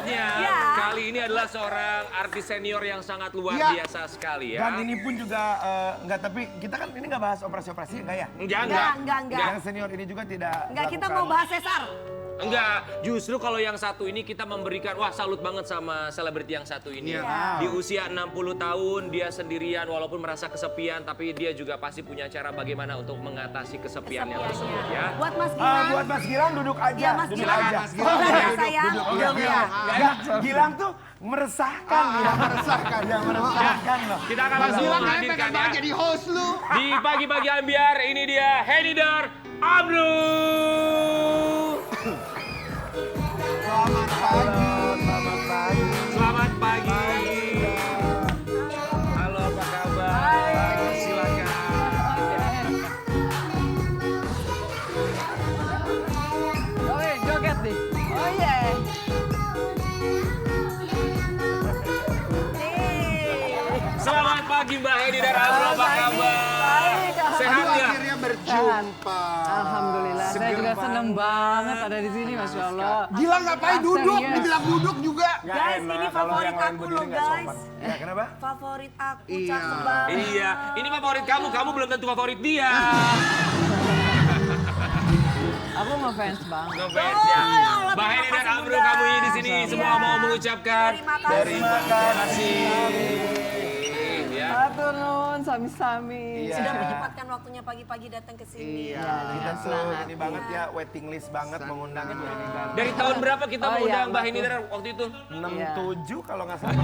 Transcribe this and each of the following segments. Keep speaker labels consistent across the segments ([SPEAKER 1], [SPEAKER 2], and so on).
[SPEAKER 1] berikutnya, kali ini adalah seorang artis senior yang sangat luar biasa sekali ya.
[SPEAKER 2] Dan ini pun juga, enggak, tapi kita kan ini enggak bahas operasi-operasi, enggak ya?
[SPEAKER 1] Enggak.
[SPEAKER 2] Yang senior ini juga tidak
[SPEAKER 3] Enggak, kita mau bahas sesar.
[SPEAKER 1] Enggak, justru kalau yang satu ini kita memberikan, wah salut banget sama selebriti yang satu ini. Di usia 60 tahun, dia sendirian walaupun merasa kesepian, tapi dia juga pasti punya cara bagaimana untuk mengatasi kesepiannya tersebut ya.
[SPEAKER 3] Buat Mas Gilang.
[SPEAKER 2] Buat Mas Gilang duduk aja.
[SPEAKER 3] Iya, Mas
[SPEAKER 2] duduk
[SPEAKER 3] Gilang.
[SPEAKER 2] aja.
[SPEAKER 3] Mas Gilang. Sayang.
[SPEAKER 2] Duduk. Enggak, Gilang tuh meresahkan. Meresahkan loh.
[SPEAKER 1] Kita akan langsung menghadirkan ya.
[SPEAKER 4] Jadi host lu.
[SPEAKER 1] Di pagi-pagi ambiar, ini dia Henidar Amru.
[SPEAKER 4] Selamat pagi.
[SPEAKER 1] Selamat pagi. Halo, apa kabar? Silakan.
[SPEAKER 3] Oke, joget nih. Oh iya.
[SPEAKER 1] Selamat pagi Mbak Henidar Amru, apa kabar? Sehat ya?
[SPEAKER 4] Akhirnya berjumpa.
[SPEAKER 5] Alhamdulillah, saya juga seneng banget ada di sini, Masya Allah.
[SPEAKER 4] Gilang ngapain duduk?
[SPEAKER 5] Serius.
[SPEAKER 4] Dibilang duduk juga.
[SPEAKER 3] Guys, ini favorit aku loh guys.
[SPEAKER 2] Ya, kenapa?
[SPEAKER 3] Favorit aku,
[SPEAKER 4] Iya.
[SPEAKER 3] cakep banget.
[SPEAKER 1] Iya, ini favorit kamu belum tentu favorit dia.
[SPEAKER 5] Aku mau fans banget.
[SPEAKER 1] Ngefans ya. Mbak Henidar Amru, kamu ini di sini semua mau mengucapkan
[SPEAKER 3] Terima kasih.
[SPEAKER 1] Ya.
[SPEAKER 5] Atur nuhun, sami-sami.
[SPEAKER 3] Sudah menyempatkan waktunya pagi-pagi datang ke sini.
[SPEAKER 2] Kita tuh ini banget ya, waiting list banget mengundang Ibu Henidar.
[SPEAKER 1] Dari tahun berapa kita
[SPEAKER 5] Oh,
[SPEAKER 1] mengundang
[SPEAKER 5] iya,
[SPEAKER 1] Mbak
[SPEAKER 5] betul.
[SPEAKER 1] Henidar waktu itu?
[SPEAKER 2] 67 kalau nggak salah.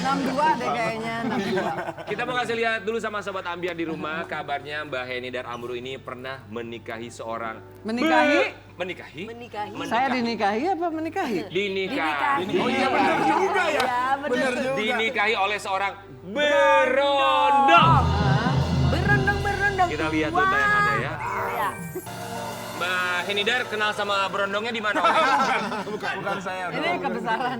[SPEAKER 5] 62 deh kayaknya, 62.
[SPEAKER 1] Kita mau kasih lihat dulu sama sobat ambiar di rumah, kabarnya Mbak Henidar Amru ini pernah menikahi seorang
[SPEAKER 5] Menikahi?
[SPEAKER 1] Menikahi?
[SPEAKER 3] Menikahi.
[SPEAKER 5] Saya dinikahi apa menikahi?
[SPEAKER 1] Dinikahi.
[SPEAKER 2] Oh iya benar juga ya.
[SPEAKER 3] Iya, bener.
[SPEAKER 1] Dinikahi oleh seorang berondong.
[SPEAKER 3] Berondong.
[SPEAKER 1] Kita lihat tuh tayangannya ya.
[SPEAKER 3] Ya.
[SPEAKER 1] Mbak Henidar kenal sama berondongnya di mana?
[SPEAKER 2] Bukan saya.
[SPEAKER 5] Ini kebesaran.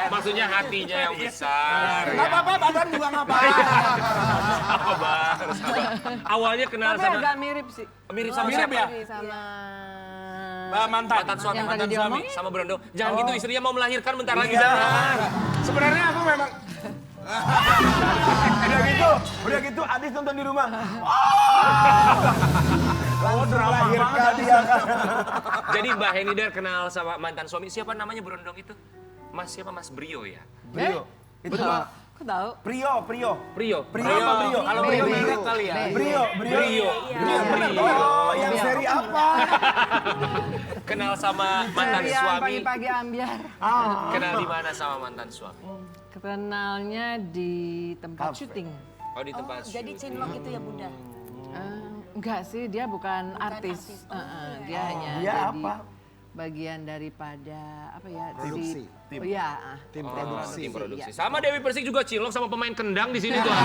[SPEAKER 1] Maksudnya hatinya yang besar.
[SPEAKER 4] Gak apa-apa, badan juga gak apa-apa.
[SPEAKER 1] Sabar. Awalnya kenal
[SPEAKER 5] Tapi
[SPEAKER 1] sama
[SPEAKER 5] agak mirip sih.
[SPEAKER 1] mirip sama
[SPEAKER 4] Mirip
[SPEAKER 1] siapa?
[SPEAKER 4] ya?
[SPEAKER 5] Sama...
[SPEAKER 1] Mantan suami,
[SPEAKER 5] Yang tadi
[SPEAKER 1] mantan suami
[SPEAKER 5] diomongin?
[SPEAKER 1] sama berondong. Jangan gitu, istrinya mau melahirkan bentar lagi sana.
[SPEAKER 4] Sebenarnya aku memang
[SPEAKER 2] Udah gitu Adis nonton di rumah. Langsung melahirkan dia kan.
[SPEAKER 1] Jadi Mbak Henidar kenal sama mantan suami. Siapa namanya berondong itu? Siapa Mas Brio ya?
[SPEAKER 2] Brio. Itu mah
[SPEAKER 5] Kok tahu?
[SPEAKER 2] Prio.
[SPEAKER 1] Prio.
[SPEAKER 2] Apa Brio?
[SPEAKER 1] Kalau Brio mirip kali ya.
[SPEAKER 2] Brio.
[SPEAKER 1] Brio.
[SPEAKER 2] Oh, yang seri apa?
[SPEAKER 1] Kenal sama mantan
[SPEAKER 5] Serian
[SPEAKER 1] suami.
[SPEAKER 5] pagi-pagi ambiar.
[SPEAKER 1] Kenal di mana sama mantan suami?
[SPEAKER 5] Kenalnya di tempat syuting.
[SPEAKER 1] Oh di tempat
[SPEAKER 3] Jadi cinlok itu ya Bunda?
[SPEAKER 5] Enggak sih, dia bukan artis. Dia hanya
[SPEAKER 2] Dia
[SPEAKER 5] jadi
[SPEAKER 2] apa?
[SPEAKER 5] bagian daripada apa ya?
[SPEAKER 4] Produksi.
[SPEAKER 5] Oh iya,
[SPEAKER 4] tim
[SPEAKER 1] Oh,
[SPEAKER 4] produksi.
[SPEAKER 1] tim produksi.
[SPEAKER 5] Iya.
[SPEAKER 1] Sama Dewi Persik juga cilok sama pemain kendang di sini tuh.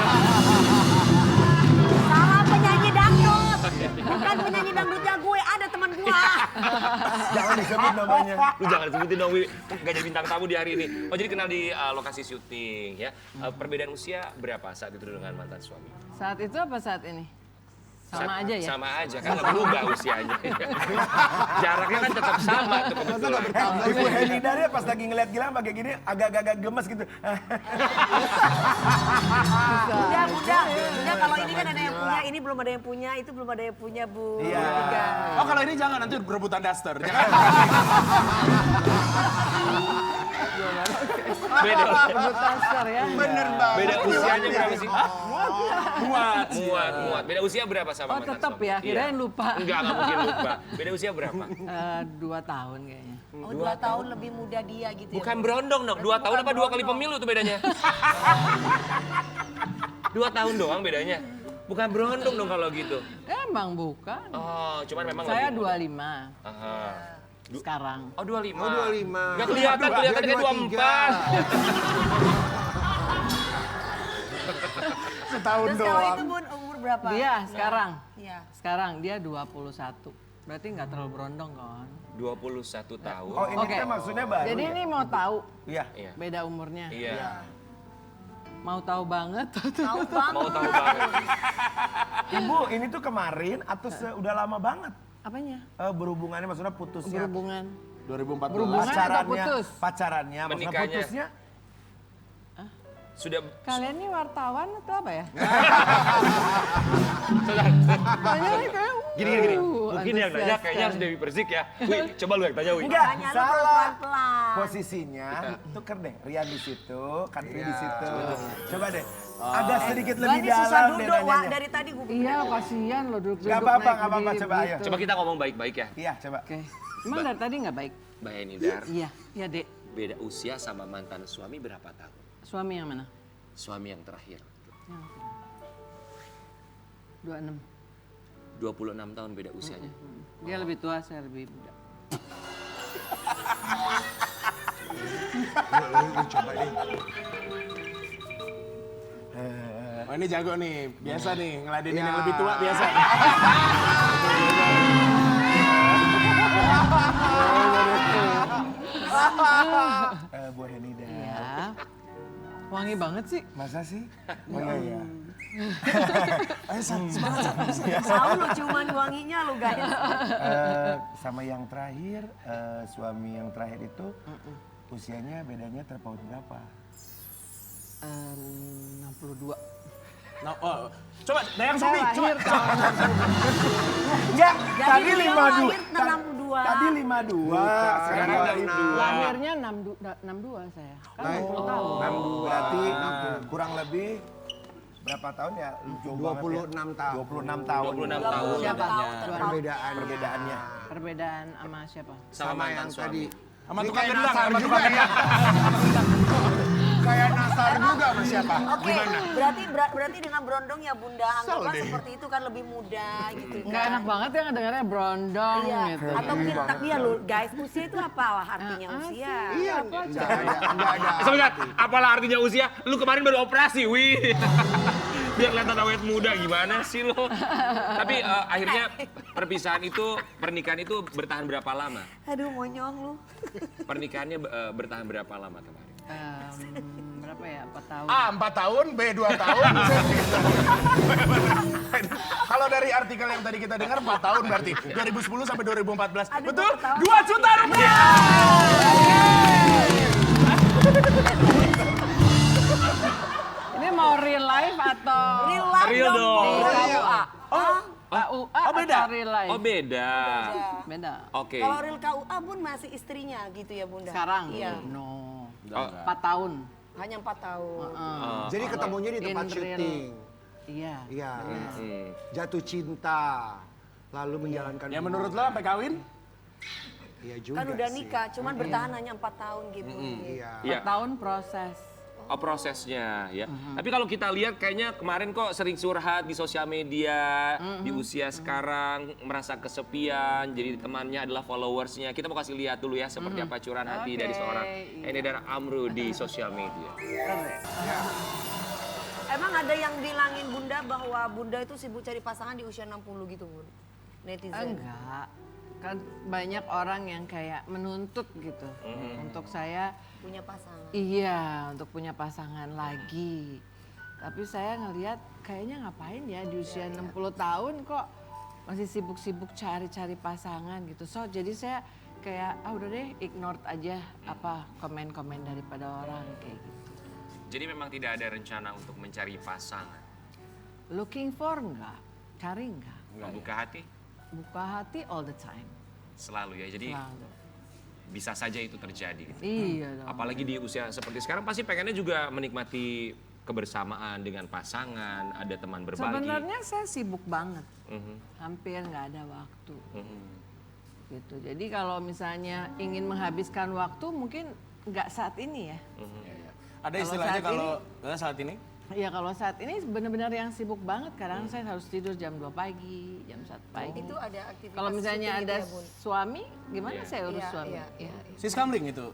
[SPEAKER 3] Salah penyanyi dangdut. Bukan penyanyi dangdutnya gue, ada teman gue.
[SPEAKER 2] Jangan disebut namanya.
[SPEAKER 1] Lu jangan sebutin dong, Wi. Gak jadi bintang tamu di hari ini. Oh jadi kenal di lokasi syuting ya. Perbedaan usia berapa saat itu dengan mantan suami?
[SPEAKER 5] saat itu apa saat ini? Sama aja ya?
[SPEAKER 1] Sama aja, kan nggak berubah usianya. Jaraknya kan tetap sama tuh kebetulan.
[SPEAKER 2] Ibu Henidar ya pas lagi ngeliat Gilang pakai gini agak-agak gemes gitu.
[SPEAKER 3] Bunda, kalau ini kan ada yang punya, ini belum ada yang punya, itu belum ada yang punya Bu.
[SPEAKER 2] Iya.
[SPEAKER 3] Tiga.
[SPEAKER 4] Oh kalau ini jangan, nanti rebutan daster. Jangan.
[SPEAKER 1] Beda,
[SPEAKER 5] Rebut transfer ya?
[SPEAKER 4] Bener banget.
[SPEAKER 1] beda usianya berapa sih?
[SPEAKER 4] Muat.
[SPEAKER 1] Muat. Beda usia berapa sama
[SPEAKER 5] Oh
[SPEAKER 1] mantan
[SPEAKER 5] tetap
[SPEAKER 1] suami?
[SPEAKER 5] ya,
[SPEAKER 1] Iya.
[SPEAKER 5] kirain lupa.
[SPEAKER 1] Enggak mungkin lupa. Beda usia berapa?
[SPEAKER 5] 2 tahun kayaknya.
[SPEAKER 3] Oh 2 tahun lebih muda dia gitu
[SPEAKER 1] Bukan
[SPEAKER 3] ya.
[SPEAKER 1] berondong dong, 2 tahun apa 2 kali pemilu tuh bedanya? 2 tahun doang bedanya. Bukan berondong dong kalau gitu.
[SPEAKER 5] Emang bukan.
[SPEAKER 1] Oh, cuman memang
[SPEAKER 5] Saya
[SPEAKER 1] lebih.
[SPEAKER 5] 25
[SPEAKER 1] Aha.
[SPEAKER 5] sekarang.
[SPEAKER 1] Oh 25.
[SPEAKER 4] Oh 25.
[SPEAKER 1] Gak kelihatan, kelihatannya 24.
[SPEAKER 4] Setahun
[SPEAKER 3] Terus kalau
[SPEAKER 4] doang.
[SPEAKER 3] itu Bun umur berapa?
[SPEAKER 5] Dia sekarang.
[SPEAKER 3] Iya.
[SPEAKER 5] Sekarang dia 21. Berarti nggak terlalu berondong kan?
[SPEAKER 1] 21 tahun.
[SPEAKER 2] Oh ini
[SPEAKER 5] Oke.
[SPEAKER 2] kita maksudnya baru
[SPEAKER 5] Jadi
[SPEAKER 2] ya?
[SPEAKER 5] ini mau tahu
[SPEAKER 2] Iya.
[SPEAKER 1] Iya.
[SPEAKER 5] beda umurnya.
[SPEAKER 1] Iya.
[SPEAKER 5] Mau tahu banget.
[SPEAKER 3] Tahu banget.
[SPEAKER 1] Mau tahu banget.
[SPEAKER 2] Ibu ini tuh kemarin atau udah lama banget?
[SPEAKER 5] Apanya?
[SPEAKER 2] Berhubungannya maksudnya putusnya.
[SPEAKER 5] Berhubungan.
[SPEAKER 4] 2014.
[SPEAKER 5] Berhubungan atau putus?
[SPEAKER 2] Pacarannya, maksudnya
[SPEAKER 1] Menikahnya.
[SPEAKER 2] putusnya.
[SPEAKER 1] Sudah
[SPEAKER 5] Kalian ini wartawan atau apa ya?
[SPEAKER 1] gini. Mungkin yang nanya kayaknya harus Dewi Persik ya. Wih, coba lu yang tanya Wih.
[SPEAKER 2] Enggak,
[SPEAKER 3] Tanya lu
[SPEAKER 2] salah.
[SPEAKER 3] pelan-pelan.
[SPEAKER 2] Posisinya tuker deh, Rian di situ, Kadri di situ. Coba deh, ada sedikit
[SPEAKER 3] Gua
[SPEAKER 2] lebih
[SPEAKER 3] ini susah
[SPEAKER 2] dalam deh
[SPEAKER 3] duduk, Wak.
[SPEAKER 2] nanyanya.
[SPEAKER 3] Dari tadi gue
[SPEAKER 5] Iya, kasihan lo duduk-duduk
[SPEAKER 2] Gak apa-apa,
[SPEAKER 5] naik
[SPEAKER 2] gak apa-apa,
[SPEAKER 5] berdiri
[SPEAKER 2] coba ayo.
[SPEAKER 5] begitu.
[SPEAKER 1] Coba kita ngomong baik-baik ya.
[SPEAKER 2] Iya, coba.
[SPEAKER 5] Oke. Emang dari tadi nggak baik?
[SPEAKER 1] Mbak Enidar,
[SPEAKER 5] Iya, iya dek.
[SPEAKER 1] beda usia sama mantan suami berapa tahun?
[SPEAKER 5] Suami yang mana?
[SPEAKER 1] Suami yang terakhir.
[SPEAKER 5] 26.
[SPEAKER 1] 26 tahun beda usianya.
[SPEAKER 5] Dia lebih tua, saya lebih muda.
[SPEAKER 4] Oh ini jago nih, biasa nih ngeladenin yang lebih tua biasa.
[SPEAKER 2] Bu Henida.
[SPEAKER 5] Iya. Wangi banget sih.
[SPEAKER 2] Masa sih? Oh iya, iya.
[SPEAKER 3] tahu lu cuman wanginya lu guys.
[SPEAKER 2] Sama yang terakhir, suami yang terakhir itu usianya bedanya terpaut berapa?
[SPEAKER 5] 62.
[SPEAKER 4] No, oh. Coba Dayang Sobi, coba.
[SPEAKER 2] Enggak,
[SPEAKER 3] Jadi
[SPEAKER 2] tadi
[SPEAKER 3] beliau
[SPEAKER 2] 52.
[SPEAKER 3] lahir 62.
[SPEAKER 2] Tadi 52, sekarang
[SPEAKER 4] sekarang
[SPEAKER 2] 62.
[SPEAKER 5] Lahirnya 62 saya. Kan 60 tahun.
[SPEAKER 2] 62. Berarti kurang lebih berapa tahun ya?
[SPEAKER 6] 26 tahun.
[SPEAKER 2] 26 tahun.
[SPEAKER 1] 26 tahun.
[SPEAKER 5] Siapa?
[SPEAKER 2] Perbedaannya.
[SPEAKER 5] Perbedaan sama siapa?
[SPEAKER 1] Sama mantan suami.
[SPEAKER 4] Sama
[SPEAKER 6] Ini
[SPEAKER 4] tukang
[SPEAKER 6] kayak
[SPEAKER 4] gendang,
[SPEAKER 6] nasar
[SPEAKER 4] sama
[SPEAKER 6] juga
[SPEAKER 4] tukang
[SPEAKER 6] ya. Kayak nasar juga sama siapa?
[SPEAKER 3] Oke, berarti dengan berondong ya Bunda anggaplah seperti itu kan lebih muda gitu kan.
[SPEAKER 5] Nggak enak banget ya ngedengarnya brondong
[SPEAKER 3] Iya,
[SPEAKER 5] gitu.
[SPEAKER 3] atau mungkin tapi ya lu guys usia itu apalah artinya usia.
[SPEAKER 6] Iya, enggak ada.
[SPEAKER 1] Sebentar, apalah artinya usia? Lu kemarin baru operasi, wih. Biar kelihatan awet muda gimana sih lo? Tapi akhirnya perpisahan itu, pernikahan itu bertahan berapa lama?
[SPEAKER 3] Aduh monyong lu.
[SPEAKER 1] Pernikahannya bertahan berapa lama kemarin?
[SPEAKER 5] Berapa ya? 4 tahun.
[SPEAKER 4] A 4 tahun, B 2 tahun. Kalau dari artikel yang tadi kita dengar 4 tahun berarti 2010 sampai 2014.
[SPEAKER 3] Aduh,
[SPEAKER 4] Betul?
[SPEAKER 3] gua ketawa.
[SPEAKER 4] 2 juta rupiah.
[SPEAKER 5] Ini mau real life atau
[SPEAKER 3] Real life
[SPEAKER 1] Real dong.
[SPEAKER 3] di KUA.
[SPEAKER 5] KUA
[SPEAKER 4] beda?
[SPEAKER 5] atau real life?
[SPEAKER 1] Oh beda.
[SPEAKER 5] Beda.
[SPEAKER 1] Oke.
[SPEAKER 3] Kalau real KUA Bun masih istrinya gitu ya Bunda?
[SPEAKER 5] Sekarang?
[SPEAKER 3] Iya.
[SPEAKER 5] No.
[SPEAKER 1] Oh,
[SPEAKER 5] 4 tahun.
[SPEAKER 3] Hanya 4 tahun.
[SPEAKER 6] Jadi ketemunya di tempat
[SPEAKER 5] In real.
[SPEAKER 6] syuting.
[SPEAKER 5] Iya.
[SPEAKER 6] Iya.
[SPEAKER 1] hmm.
[SPEAKER 6] Jatuh cinta. Lalu menjalankan.
[SPEAKER 4] Ya menurut lo sampai kawin?
[SPEAKER 6] Iya juga
[SPEAKER 3] Kan udah
[SPEAKER 6] sih.
[SPEAKER 3] nikah, cuman bertahan hanya 4 tahun gitu.
[SPEAKER 6] Iya.
[SPEAKER 5] 4
[SPEAKER 1] Iya.
[SPEAKER 5] tahun proses.
[SPEAKER 1] Oh prosesnya ya. Tapi kalau kita lihat kayaknya kemarin kok sering curhat di sosial media, di usia sekarang merasa kesepian, jadi temannya adalah followersnya. Kita mau kasih lihat dulu ya seperti apa curahan hati dari seorang Enidar Amru di sosial media.
[SPEAKER 3] Emang ada yang bilangin Bunda bahwa Bunda itu sibuk cari pasangan di usia 60 gitu Bun? Netizen.
[SPEAKER 5] Enggak. Kan banyak orang yang kayak menuntut gitu. Untuk saya,
[SPEAKER 3] Punya pasangan.
[SPEAKER 5] iya untuk punya pasangan lagi. Tapi saya ngelihat kayaknya ngapain ya di usia 60 tahun kok masih sibuk-sibuk cari-cari pasangan gitu. So jadi saya kayak udah deh ignore aja apa komen-komen daripada orang kayak gitu.
[SPEAKER 1] Jadi memang tidak ada rencana untuk mencari pasangan,
[SPEAKER 5] Looking for enggak, cari enggak.
[SPEAKER 1] membuka hati
[SPEAKER 5] Buka hati all the time.
[SPEAKER 1] selalu ya. Jadi
[SPEAKER 5] Selalu.
[SPEAKER 1] bisa saja itu terjadi. Gitu.
[SPEAKER 5] Iya dong.
[SPEAKER 1] Apalagi di usia seperti sekarang pasti pengennya juga menikmati kebersamaan dengan pasangan, ada teman berbagi.
[SPEAKER 5] Sebenarnya saya sibuk banget.
[SPEAKER 1] Mhm,
[SPEAKER 5] Hampir nggak ada waktu.
[SPEAKER 1] mhm.
[SPEAKER 5] Gitu. Jadi kalau misalnya ingin menghabiskan waktu mungkin nggak saat ini ya.
[SPEAKER 4] Ada
[SPEAKER 5] Kalau
[SPEAKER 4] istilahnya
[SPEAKER 5] saat
[SPEAKER 4] kalau saat ini?
[SPEAKER 5] Ya kalau saat ini benar-benar yang sibuk banget. Kadang saya harus tidur jam 2 pagi, jam 1 pagi.
[SPEAKER 3] Itu ada aktivitas
[SPEAKER 5] Kalau misalnya
[SPEAKER 3] syuting
[SPEAKER 5] ada
[SPEAKER 3] gitu ya, Bun?
[SPEAKER 5] suami, gimana saya urus
[SPEAKER 3] Iya,
[SPEAKER 5] suami?
[SPEAKER 3] iya, iya.
[SPEAKER 4] Sis Kamling itu.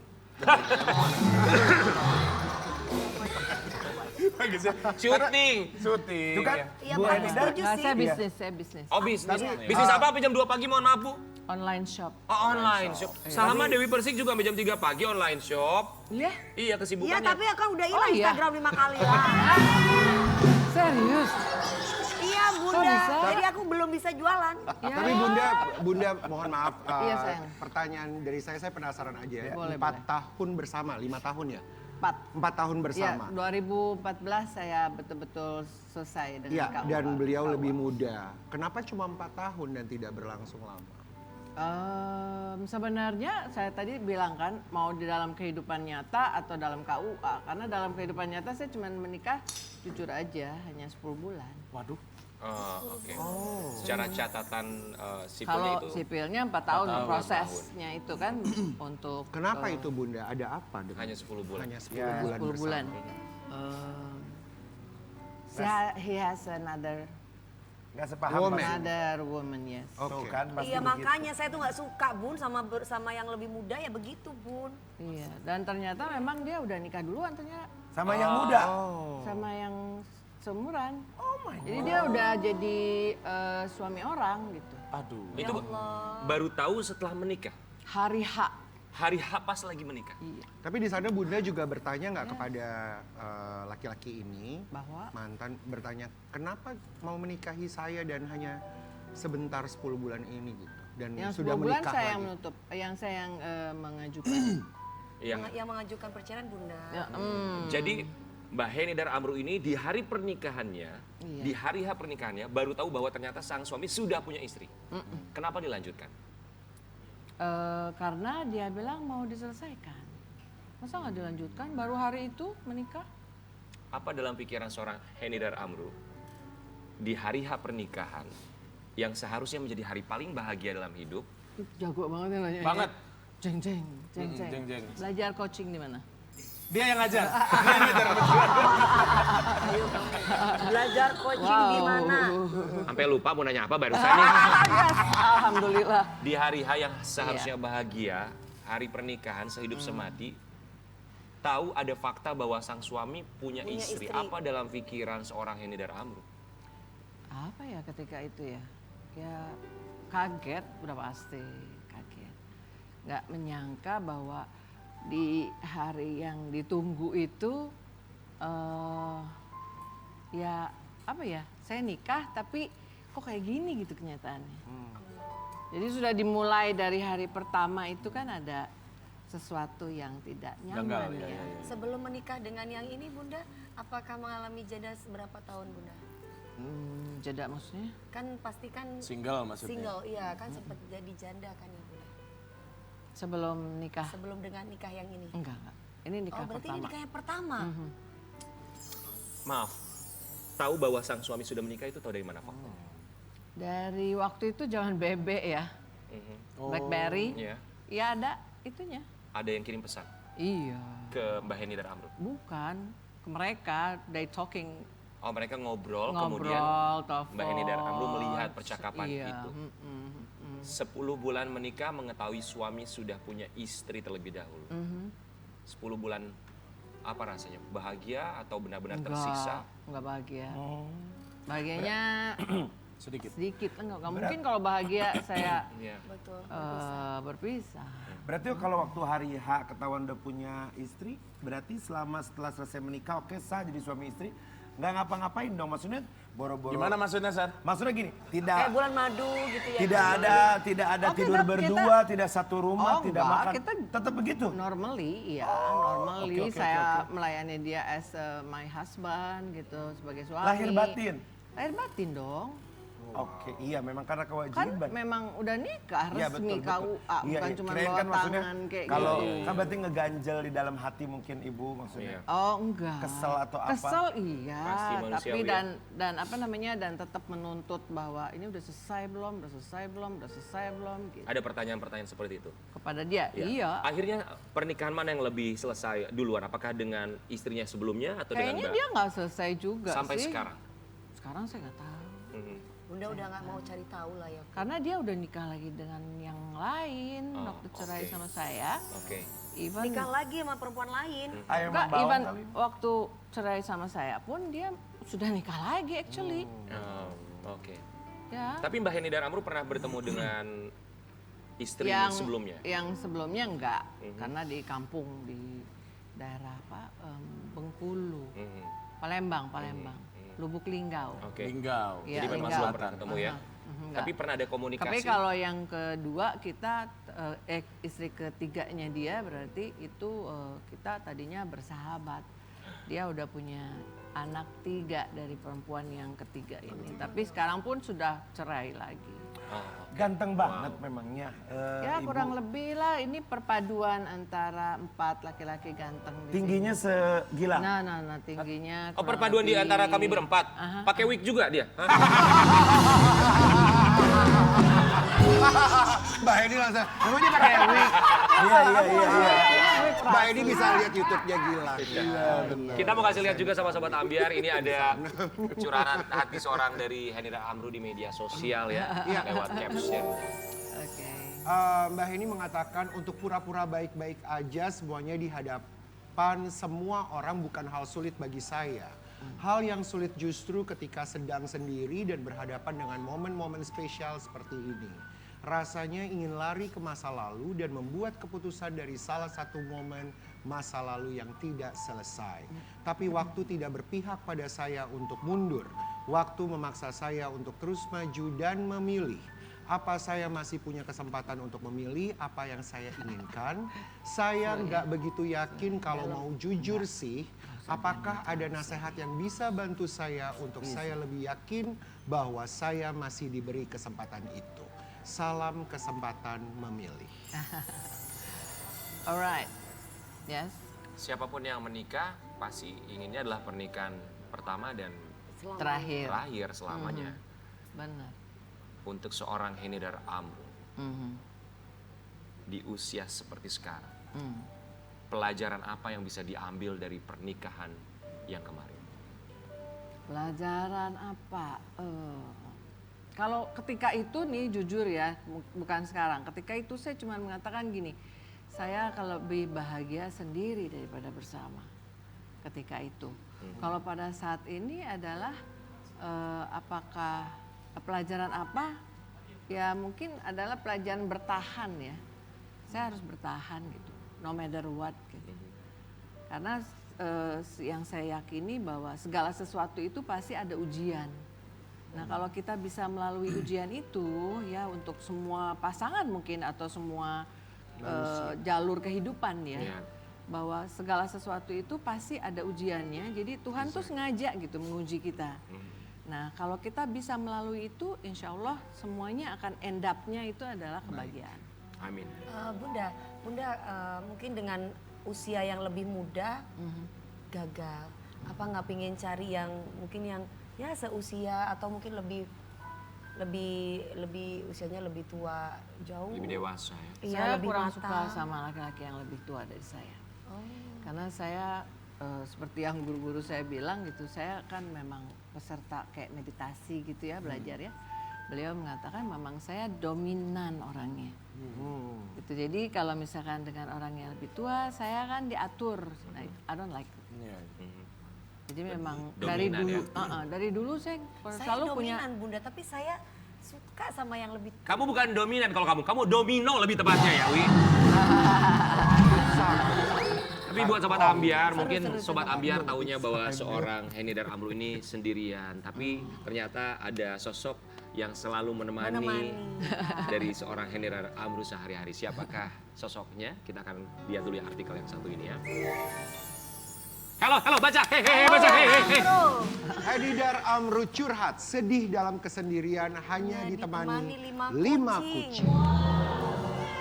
[SPEAKER 1] Syuting.
[SPEAKER 4] Syuting.
[SPEAKER 2] Itu kan
[SPEAKER 3] Iya
[SPEAKER 2] Bu
[SPEAKER 3] Pak,
[SPEAKER 2] Henida.
[SPEAKER 3] setuju
[SPEAKER 5] Nggak,
[SPEAKER 3] sih.
[SPEAKER 5] saya bisnis, saya bisnis.
[SPEAKER 1] Oh bisnis. Bisnis apa sampai jam 2 pagi mohon maaf Bu?
[SPEAKER 5] Online shop.
[SPEAKER 1] Oh online shop. Sama Dewi Persik juga sampai jam 3 pagi online shop.
[SPEAKER 5] Iya?
[SPEAKER 1] Iya
[SPEAKER 3] Iya
[SPEAKER 1] kesibukannya.
[SPEAKER 3] tapi kan udah hilang
[SPEAKER 5] Oh, iya?
[SPEAKER 3] Instagram 5 kali lah.
[SPEAKER 5] Serius?
[SPEAKER 3] Iya Bu, Bunda.
[SPEAKER 5] bisa?
[SPEAKER 3] Jadi aku belum bisa jualan.
[SPEAKER 6] Tapi Bunda mohon maaf.
[SPEAKER 5] Iya, sayang.
[SPEAKER 6] Pertanyaan dari saya penasaran aja.
[SPEAKER 5] Boleh,
[SPEAKER 6] 4 tahun bersama, 5 tahun ya?
[SPEAKER 5] 4.
[SPEAKER 6] 4 tahun
[SPEAKER 5] Ya,
[SPEAKER 6] bersama.
[SPEAKER 5] 2014 saya betul-betul selesai dengan
[SPEAKER 6] Iya,
[SPEAKER 5] KUA.
[SPEAKER 6] dan beliau lebih muda. Kenapa cuma 4 tahun dan tidak berlangsung lama?
[SPEAKER 5] Sebenarnya saya tadi bilang kan mau di dalam kehidupan nyata atau dalam KUA. Karena dalam kehidupan nyata saya cuma menikah jujur aja hanya 10 bulan.
[SPEAKER 4] Waduh.
[SPEAKER 1] Oke. Secara catatan sipilnya
[SPEAKER 5] Kalau
[SPEAKER 1] itu.
[SPEAKER 5] sipilnya 4 tahun,
[SPEAKER 1] 4 tahun,
[SPEAKER 5] prosesnya itu kan untuk
[SPEAKER 6] Kenapa itu Bunda? Ada apa dengan
[SPEAKER 1] Hanya 10 bulan.
[SPEAKER 6] hanya 10
[SPEAKER 2] Ya,
[SPEAKER 6] bulan
[SPEAKER 5] 10 bulan? He has another
[SPEAKER 2] Nggak sepaham
[SPEAKER 6] Woman.
[SPEAKER 2] pasti.
[SPEAKER 5] another woman, yes.
[SPEAKER 2] Tuh kan pasti
[SPEAKER 3] Iya
[SPEAKER 2] begitu.
[SPEAKER 3] makanya saya tuh nggak suka Bun sama yang lebih muda ya begitu Bun.
[SPEAKER 5] Iya, dan ternyata memang dia udah nikah duluan ternyata
[SPEAKER 2] Sama yang muda.
[SPEAKER 5] sama yang seumuran. Oh my God. Jadi dia udah jadi suami orang gitu.
[SPEAKER 4] Aduh.
[SPEAKER 1] Itu baru tahu setelah menikah.
[SPEAKER 5] Hari H.
[SPEAKER 1] Hari H pas lagi menikah.
[SPEAKER 5] Iya.
[SPEAKER 6] Tapi di sana Bunda juga bertanya nggak kepada laki-laki ini,
[SPEAKER 5] Bahwa
[SPEAKER 6] mantan bertanya, kenapa mau menikahi saya dan hanya sebentar 10 bulan ini gitu? Dan
[SPEAKER 5] yang
[SPEAKER 6] sudah
[SPEAKER 5] 10 bulan
[SPEAKER 6] menikah
[SPEAKER 5] saya
[SPEAKER 6] lagi.
[SPEAKER 5] yang menutup, yang saya yang mengajukan.
[SPEAKER 3] Yang mengajukan perceraian Bunda.
[SPEAKER 5] Ya,
[SPEAKER 1] Jadi Mbak Heni dan Amru ini di hari pernikahannya,
[SPEAKER 5] Iya.
[SPEAKER 1] di hari H pernikahannya baru tahu bahwa ternyata sang suami sudah punya istri. Kenapa dilanjutkan?
[SPEAKER 5] Karena dia bilang mau diselesaikan. Masa nggak dilanjutkan? Baru hari itu menikah?
[SPEAKER 1] Apa dalam pikiran seorang Heni dan Amru di hari H pernikahan yang seharusnya menjadi hari paling bahagia dalam hidup?
[SPEAKER 5] Jago banget ya nanya.
[SPEAKER 4] Banget.
[SPEAKER 5] Jeng jeng, jeng jeng.
[SPEAKER 4] jeng jeng.
[SPEAKER 5] Belajar coaching di mana?
[SPEAKER 4] Dia yang ngajar. Dia yang ngajar.
[SPEAKER 3] Belajar coaching di mana?
[SPEAKER 1] Sampai lupa mau nanya apa barusan nih.
[SPEAKER 5] Alhamdulillah.
[SPEAKER 1] Di hari H yang seharusnya bahagia, hari pernikahan sehidup semati, tahu ada fakta bahwa sang suami punya istri. Apa dalam pikiran seorang Heni dan Amru?
[SPEAKER 5] Apa ya ketika itu ya? Ya kaget, udah pasti kaget. Nggak menyangka bahwa di hari yang ditunggu itu ya apa ya, saya nikah tapi kok kayak gini gitu kenyataannya. Jadi sudah dimulai dari hari pertama itu kan ada sesuatu yang tidak nyaman
[SPEAKER 4] Janggal,
[SPEAKER 5] ya.
[SPEAKER 3] Sebelum menikah dengan yang ini Bunda, apakah mengalami jeda seberapa tahun Bunda?
[SPEAKER 5] Jeda maksudnya?
[SPEAKER 3] Kan pasti kan
[SPEAKER 4] Single maksudnya.
[SPEAKER 3] single, iya kan sempat jadi janda kan ya Bunda.
[SPEAKER 5] Sebelum nikah?
[SPEAKER 3] Sebelum dengan nikah yang ini.
[SPEAKER 5] Enggak. Ini nikah
[SPEAKER 3] Oh berarti
[SPEAKER 5] pertama.
[SPEAKER 3] ini nikah yang pertama.
[SPEAKER 1] Maaf, tahu bahwa sang suami sudah menikah itu tahu dari mana faktanya?
[SPEAKER 5] Dari waktu itu zaman bebek ya, BlackBerry.
[SPEAKER 1] Iya.
[SPEAKER 5] Ya ada itunya.
[SPEAKER 1] Ada yang kirim pesan
[SPEAKER 5] Iya.
[SPEAKER 1] ke Mbak Heni dan Amru.
[SPEAKER 5] Bukan ke mereka, they talking,
[SPEAKER 1] Oh mereka ngobrol, kemudian
[SPEAKER 5] ngobrol, telepon.
[SPEAKER 1] Mbak Heni dan Amru melihat percakapan
[SPEAKER 5] Iya,
[SPEAKER 1] itu. 10 bulan menikah mengetahui suami sudah punya istri terlebih dahulu. 10 bulan apa rasanya? Bahagia atau benar-benar tersiksa?
[SPEAKER 5] Enggak bahagia. Bahagianya
[SPEAKER 4] Sedikit.
[SPEAKER 5] sedikit, enggak mungkin kalau bahagia saya
[SPEAKER 1] Iya.
[SPEAKER 3] Betul.
[SPEAKER 5] berpisah.
[SPEAKER 2] Berarti kalau waktu hari H ketahuan udah punya istri, berarti setelah selesai menikah oke sah jadi suami istri, nggak ngapa-ngapain dong, maksudnya boro-boro.
[SPEAKER 4] Gimana maksudnya, Sar?
[SPEAKER 2] Maksudnya gini,
[SPEAKER 3] Kayak
[SPEAKER 2] tidak
[SPEAKER 3] bulan madu gitu ya.
[SPEAKER 2] tidak ada
[SPEAKER 5] Oh,
[SPEAKER 2] tidur
[SPEAKER 5] kita-
[SPEAKER 2] berdua, tidak satu rumah,
[SPEAKER 5] Oh,
[SPEAKER 2] tidak
[SPEAKER 5] enggak,
[SPEAKER 2] makan,
[SPEAKER 5] kita-
[SPEAKER 2] tetap begitu.
[SPEAKER 5] Normally, iya, normally
[SPEAKER 2] oke,
[SPEAKER 5] saya melayani dia as my husband gitu sebagai suami.
[SPEAKER 2] Lahir batin.
[SPEAKER 5] Lahir batin dong.
[SPEAKER 2] Oke, iya memang karena
[SPEAKER 5] Kan
[SPEAKER 2] kewajiban.
[SPEAKER 5] memang udah nikah
[SPEAKER 2] Iya,
[SPEAKER 5] resmi
[SPEAKER 2] betul.
[SPEAKER 5] KUA,
[SPEAKER 2] Iya,
[SPEAKER 5] bukan
[SPEAKER 2] iya.
[SPEAKER 5] cuma
[SPEAKER 2] Kirain
[SPEAKER 5] bawa
[SPEAKER 2] kan maksudnya
[SPEAKER 5] tangan kayak
[SPEAKER 2] kalau
[SPEAKER 5] gitu.
[SPEAKER 2] kan berarti ngeganjel di dalam hati mungkin ibu maksudnya.
[SPEAKER 5] Oh enggak.
[SPEAKER 2] Kesel atau apa?
[SPEAKER 5] Kesel iya,
[SPEAKER 1] Pasti
[SPEAKER 5] tapi
[SPEAKER 1] manusiawi ya.
[SPEAKER 5] dan apa namanya dan tetap menuntut bahwa ini udah selesai belum, udah selesai belum gitu.
[SPEAKER 1] Ada pertanyaan-pertanyaan seperti itu?
[SPEAKER 5] Kepada dia,
[SPEAKER 1] Ya.
[SPEAKER 5] iya.
[SPEAKER 1] Akhirnya pernikahan mana yang lebih selesai duluan? Apakah dengan istrinya sebelumnya atau
[SPEAKER 5] Kayaknya
[SPEAKER 1] dengan
[SPEAKER 5] dia nggak selesai juga
[SPEAKER 1] sampai
[SPEAKER 5] sih.
[SPEAKER 1] sekarang?
[SPEAKER 5] Sekarang saya nggak tahu.
[SPEAKER 1] Mhm.
[SPEAKER 3] Bunda udah nggak mau cari tahu lah ya.
[SPEAKER 5] Karena dia udah nikah lagi dengan yang lain
[SPEAKER 1] Oh,
[SPEAKER 5] waktu cerai
[SPEAKER 1] oke.
[SPEAKER 5] sama saya.
[SPEAKER 1] Oke.
[SPEAKER 5] Even
[SPEAKER 3] Nikah lagi sama perempuan lain.
[SPEAKER 2] Ayo
[SPEAKER 5] enggak,
[SPEAKER 2] membawa
[SPEAKER 5] even
[SPEAKER 2] kali.
[SPEAKER 5] waktu cerai sama saya pun dia sudah nikah lagi actually.
[SPEAKER 1] Oh, oke.
[SPEAKER 5] Ya.
[SPEAKER 1] Tapi Mbak Heni dan Amru pernah bertemu dengan istri sebelumnya?
[SPEAKER 5] Yang sebelumnya enggak, karena di kampung di daerah apa Bengkulu,
[SPEAKER 1] Mhm.
[SPEAKER 5] Palembang.
[SPEAKER 1] Mhm.
[SPEAKER 5] Lubuk Linggau.
[SPEAKER 1] Oke.
[SPEAKER 7] Linggau.
[SPEAKER 5] Iya,
[SPEAKER 1] Jadi memang
[SPEAKER 5] Linggau.
[SPEAKER 1] belum pernah ketemu ya.
[SPEAKER 5] Enggak.
[SPEAKER 1] Tapi pernah ada komunikasi.
[SPEAKER 5] Tapi kalau yang kedua kita istri ketiganya dia berarti itu kita tadinya bersahabat. Dia udah punya anak 3 dari perempuan yang ketiga ini. Tapi sekarang pun sudah cerai lagi.
[SPEAKER 2] Ganteng banget memangnya.
[SPEAKER 5] Ya
[SPEAKER 2] Ibu.
[SPEAKER 5] kurang lebih lah ini perpaduan antara 4 laki-laki ganteng. di
[SPEAKER 2] Tingginya
[SPEAKER 5] sini.
[SPEAKER 2] segila.
[SPEAKER 5] Nah tingginya.
[SPEAKER 1] Oh,
[SPEAKER 5] kurang
[SPEAKER 1] perpaduan di
[SPEAKER 5] lebih-
[SPEAKER 1] antara kami berempat. Pakai wig juga dia. Hah?
[SPEAKER 6] Mbak Edi langsung, namanya pakai wig.
[SPEAKER 2] Iya.
[SPEAKER 6] Mbak Edi bisa lihat YouTube-nya gila.
[SPEAKER 1] Kita mau kasih lihat juga sama Sobat Ambiar, ini ada curahan hati seorang dari Henny dan Amru di media sosial ya, lewat caption.
[SPEAKER 5] Oke.
[SPEAKER 6] Mbak Heni mengatakan untuk pura-pura baik-baik aja semuanya di hadapan semua orang bukan hal sulit bagi saya. Hal yang sulit justru ketika sedang sendiri dan berhadapan dengan momen-momen spesial seperti ini. Rasanya ingin lari ke masa lalu dan membuat keputusan dari salah satu momen masa lalu yang tidak selesai. Tapi waktu tidak berpihak pada saya untuk mundur. Waktu memaksa saya untuk terus maju dan memilih. Apa saya masih punya kesempatan untuk memilih apa yang saya inginkan? Saya nggak begitu yakin kalau mau jujur sih. Apakah ada nasihat yang bisa bantu saya untuk saya lebih yakin bahwa saya masih diberi kesempatan itu? Salam kesempatan memilih.
[SPEAKER 5] Alright. Yes.
[SPEAKER 1] Siapapun yang menikah pasti inginnya adalah pernikahan pertama dan
[SPEAKER 5] Terakhir.
[SPEAKER 1] terakhir selamanya.
[SPEAKER 5] Benar.
[SPEAKER 1] Untuk seorang Henny dan Amru
[SPEAKER 5] Mhm.
[SPEAKER 1] di usia seperti sekarang,
[SPEAKER 5] Hmm.
[SPEAKER 1] pelajaran apa yang bisa diambil dari pernikahan yang kemarin?
[SPEAKER 5] Pelajaran apa? Kalau ketika itu nih jujur ya, bukan sekarang. Ketika itu saya cuma mengatakan gini, saya kalau lebih bahagia sendiri daripada bersama. Ketika itu. Kalau pada saat ini adalah apakah pelajaran apa? Ya mungkin adalah pelajaran bertahan ya. Saya harus bertahan gitu, no matter what gitu. Karena yang saya yakini bahwa segala sesuatu itu pasti ada ujian. Nah kalau kita bisa melalui ujian itu ya untuk semua pasangan mungkin atau semua jalur kehidupan ya.
[SPEAKER 1] Iya.
[SPEAKER 5] Bahwa segala sesuatu itu pasti ada ujiannya. Jadi Tuhan tuh sengaja gitu menguji kita. Nah kalau kita bisa melalui itu insya Allah semuanya akan end up-nya itu adalah kebahagiaan.
[SPEAKER 1] Amin.
[SPEAKER 3] Bunda mungkin dengan usia yang lebih muda gagal. Apa nggak pingin cari yang mungkin yang ya seusia atau mungkin lebih usianya lebih tua jauh.
[SPEAKER 1] Lebih dewasa ya.
[SPEAKER 3] Iya,
[SPEAKER 5] Saya
[SPEAKER 3] lebih
[SPEAKER 5] kurang
[SPEAKER 3] matang.
[SPEAKER 5] suka sama laki-laki yang lebih tua dari saya. Karena saya seperti yang guru-guru saya bilang gitu, saya kan memang peserta kayak meditasi gitu ya, belajar ya. Beliau mengatakan memang saya dominan orangnya. Gitu. Jadi kalau misalkan dengan orang yang lebih tua, saya kan diatur. Nah, I don't like it. Jadi memang dari
[SPEAKER 1] dominan
[SPEAKER 5] dulu,
[SPEAKER 1] ya?
[SPEAKER 5] dari dulu saya
[SPEAKER 3] Saya
[SPEAKER 5] selalu punya.
[SPEAKER 3] dominan Bunda, tapi saya suka sama yang lebih
[SPEAKER 1] Kamu bukan dominan kalau kamu domino lebih tepatnya ya, Wi. Tapi buat Sobat Ambiar, mungkin Sobat Ambiar taunya bahwa seorang Henny dan Amru ini sendirian. Tapi ternyata ada sosok yang selalu menemani dari seorang Henny dan Amru sehari-hari. Siapakah sosoknya? Kita akan lihat dulu ya artikel yang satu ini ya. Halo, baca. Baca.
[SPEAKER 6] Henny dan Amru curhat, sedih dalam kesendirian hanya ditemani 5 kucing.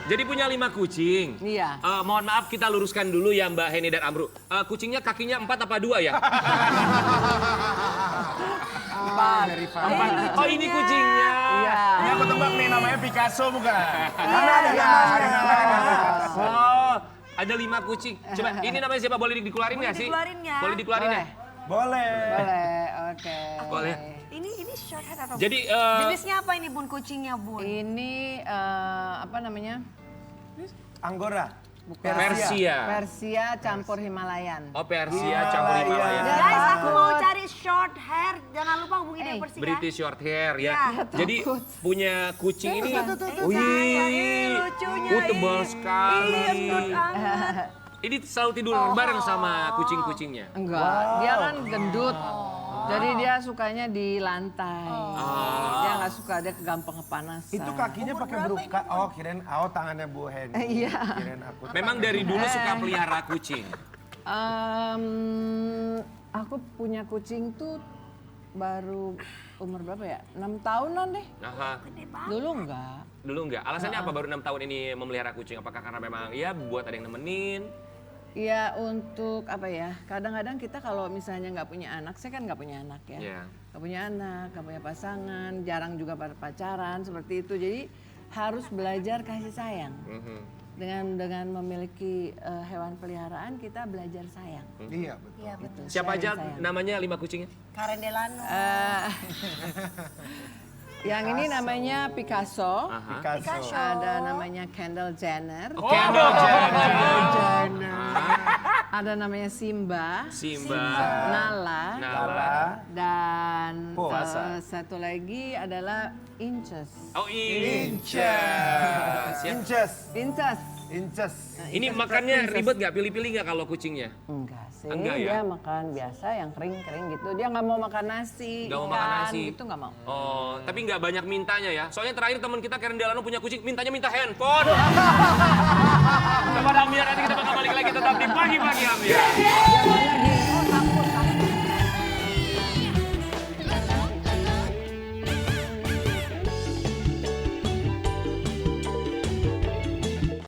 [SPEAKER 1] Jadi punya 5 kucing.
[SPEAKER 5] Iya.
[SPEAKER 1] Mohon maaf kita luruskan dulu ya Mbak Henny dan Amru. Kucingnya kakinya 4 apa 2 ya?
[SPEAKER 6] Dari Fahri.
[SPEAKER 1] Oh ini kucingnya.
[SPEAKER 5] Iya.
[SPEAKER 4] Ini aku tebak nih namanya Picasso bukan?
[SPEAKER 2] Karena ada namanya.
[SPEAKER 1] Oh, ada 5 kucing. Coba ini namanya siapa? Boleh dikeluarin nggak sih?
[SPEAKER 3] dikeluarin ya?
[SPEAKER 1] Boleh dikeluarin ya?
[SPEAKER 2] Boleh.
[SPEAKER 5] Boleh, oke.
[SPEAKER 1] Boleh.
[SPEAKER 3] ini short hair atau
[SPEAKER 1] Jadi
[SPEAKER 3] jenisnya apa ini Bun kucingnya Bun?
[SPEAKER 5] Ini apa namanya?
[SPEAKER 2] Anggora.
[SPEAKER 1] Persia.
[SPEAKER 5] Persia campur Himalayan.
[SPEAKER 1] Oh Persia campur Himalayan.
[SPEAKER 3] Guys, aku mau cari short hair. Jangan lupa hubungi dia Persia.
[SPEAKER 1] British short hair ya.
[SPEAKER 3] Iya.
[SPEAKER 1] Jadi punya kucing ini.
[SPEAKER 3] Ih, lucunya.
[SPEAKER 1] Tebal sekali.
[SPEAKER 3] Iya, endut amat.
[SPEAKER 1] Ini selalu tidur bareng sama kucing-kucingnya.
[SPEAKER 5] Enggak, dia kan gendut. Jadi dia sukanya di lantai. Dia nggak suka, dia gampang kepanasan.
[SPEAKER 2] Itu kakinya pakai beruka. Oh, kirain tangannya Bu Hen.
[SPEAKER 5] Iya.
[SPEAKER 2] Kirain aku.
[SPEAKER 1] Memang dari dulu suka pelihara kucing.
[SPEAKER 5] Aku punya kucing tuh baru umur berapa ya? 6 tahunan deh.
[SPEAKER 1] Aha.
[SPEAKER 5] Dulu enggak.
[SPEAKER 1] Dulu enggak. Alasannya apa baru 6 tahun ini memelihara kucing? Apakah karena memang ya buat ada yang nemenin?
[SPEAKER 5] Ya untuk apa ya, kadang-kadang kita kalau misalnya nggak punya anak, saya kan nggak punya anak ya.
[SPEAKER 1] Iya.
[SPEAKER 5] Nggak punya anak, nggak punya pasangan, jarang juga pacaran seperti itu. Jadi harus belajar kasih sayang. Dengan memiliki hewan peliharaan kita belajar sayang.
[SPEAKER 6] Iya betul.
[SPEAKER 3] Iya betul.
[SPEAKER 1] Siapa
[SPEAKER 5] Sharing
[SPEAKER 1] aja
[SPEAKER 5] sayang.
[SPEAKER 1] namanya 5 kucingnya?
[SPEAKER 3] Karen Delano.
[SPEAKER 5] Yang ini namanya Picasso.
[SPEAKER 2] Picasso.
[SPEAKER 5] Ada namanya Kendall Jenner.
[SPEAKER 1] Kendall
[SPEAKER 5] Ada namanya Simba.
[SPEAKER 1] Simba.
[SPEAKER 5] Nala.
[SPEAKER 1] Nala.
[SPEAKER 5] Dan
[SPEAKER 2] Puasa.
[SPEAKER 5] satu lagi adalah Inches.
[SPEAKER 1] Oh, Inces.
[SPEAKER 2] Inces.
[SPEAKER 5] Inches.
[SPEAKER 2] Inces.
[SPEAKER 1] Ini makannya ribet nggak? Pilih-pilih nggak kalau kucingnya?
[SPEAKER 5] Enggak sih,
[SPEAKER 1] Enggak ya?
[SPEAKER 5] dia makan biasa yang kering-kering gitu. Dia nggak mau makan nasi,
[SPEAKER 1] Nggak mau makan
[SPEAKER 5] ikan
[SPEAKER 1] nasi.
[SPEAKER 5] gitu nggak mau.
[SPEAKER 1] Oh, tapi nggak banyak mintanya ya. Soalnya terakhir teman kita Karen Delano punya kucing, mintanya minta handphone. Kepada Amir, nanti kita bakal balik lagi tetap di Pagi-Pagi Amir.